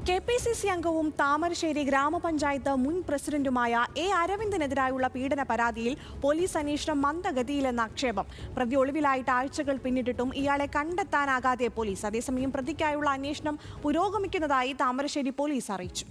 KPCC അംഗവും താമരശ്ശേരി ഗ്രാമപഞ്ചായത്ത് മുൻ പ്രസിഡന്റുമായ എ അരവിന്ദനെതിരായുള്ള പീഡന പരാതിയിൽ പോലീസ് അന്വേഷണം മന്ദഗതിയിലെന്ന ആക്ഷേപം. പ്രതി ഒളിവിലായിട്ട് ആഴ്ചകൾ പിന്നിട്ടിട്ടും ഇയാളെ കണ്ടെത്താനാകാതെ പോലീസ്. അതേസമയം പ്രതിക്കായുള്ള അന്വേഷണം പുരോഗമിക്കുന്നതായി താമരശ്ശേരി പോലീസ് അറിയിച്ചു.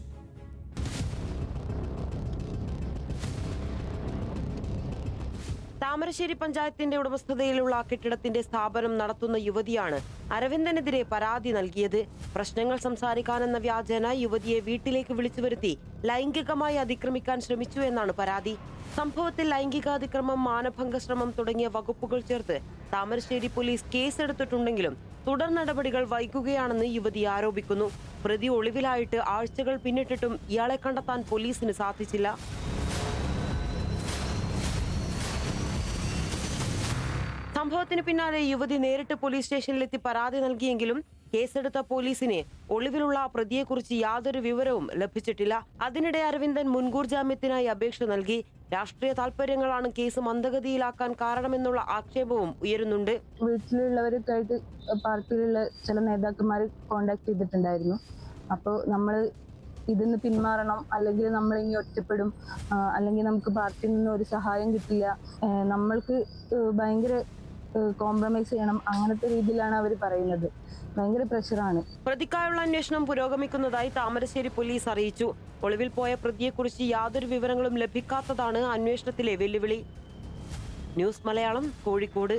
താമരശ്ശേരി പഞ്ചായത്തിന്റെ ഉടമസ്ഥതയിലുള്ള കെട്ടിടത്തിന്റെ സ്ഥാപനം നടത്തുന്ന യുവതിയാണ് അരവിന്ദനെതിരെ പരാതി നൽകിയത്. പ്രശ്നങ്ങൾ സംസാരിക്കാനെന്ന വ്യാജേന യുവതിയെ വീട്ടിലേക്ക് വിളിച്ചു വരുത്തി ലൈംഗികമായി അതിക്രമിക്കാൻ ശ്രമിച്ചു എന്നാണ് പരാതി. സംഭവത്തിൽ ലൈംഗികാതിക്രമം, മാനഭംഗ ശ്രമം തുടങ്ങിയ വകുപ്പുകൾ ചേർത്ത് താമരശ്ശേരി പോലീസ് കേസെടുത്തിട്ടുണ്ടെങ്കിലും തുടർ നടപടികൾ വൈകുകയാണെന്ന് യുവതി ആരോപിക്കുന്നു. പ്രതി ഒളിവിലായിട്ട് ആഴ്ചകൾ പിന്നിട്ടിട്ടും ഇയാളെ കണ്ടെത്താൻ പോലീസിന് സാധിച്ചില്ല. സംഭവത്തിന് പിന്നാലെ യുവതി നേരിട്ട് പോലീസ് സ്റ്റേഷനിലെത്തി പരാതി നൽകിയെങ്കിലും കേസെടുത്ത പോലീസിന് ഒളിവിലുള്ള പ്രതിയെക്കുറിച്ച് യാതൊരു വിവരവും ലഭിച്ചിട്ടില്ല. അതിനിടെ അരവിന്ദൻ മുൻകൂർ ജാമ്യത്തിനായി അപേക്ഷ നൽകി. രാഷ്ട്രീയ താല്പര്യങ്ങളാണ് കേസ് മന്ദഗതിയിലാക്കാൻ കാരണമെന്നുള്ള ആക്ഷേപവും ഉയരുന്നുണ്ട്. വീട്ടിലുള്ളവരൊക്കെ ആയിട്ട് പാർട്ടിയിലുള്ള ചില നേതാക്കന്മാർ കോണ്ടാക്ട് ചെയ്തിട്ടുണ്ടായിരുന്നു. അപ്പോൾ നമ്മൾ ഇതിന്ന് പിന്മാറണം, അല്ലെങ്കിൽ നമ്മൾ ഇനി ഒറ്റപ്പെടും, അല്ലെങ്കിൽ നമുക്ക് പാർട്ടിയിൽ നിന്ന് ഒരു സഹായം കിട്ടില്ല, നമ്മൾക്ക് ഭയങ്കര കോംപ്രമൈസ് ചെയ്യണം, അങ്ങനത്തെ രീതിയിലാണ് അവർ പറയുന്നത്. ഭയങ്കര പ്രഷറാണ്. പ്രതിക്കായുള്ള അന്വേഷണം പുരോഗമിക്കുന്നതായി താമരശ്ശേരി പോലീസ് അറിയിച്ചു. ഒളിവിൽ പോയ പ്രതിയെക്കുറിച്ച് യാതൊരു വിവരങ്ങളും ലഭിക്കാത്തതാണ് അന്വേഷണത്തിലെ വെല്ലുവിളി. ന്യൂസ് മലയാളം, കോഴിക്കോട്.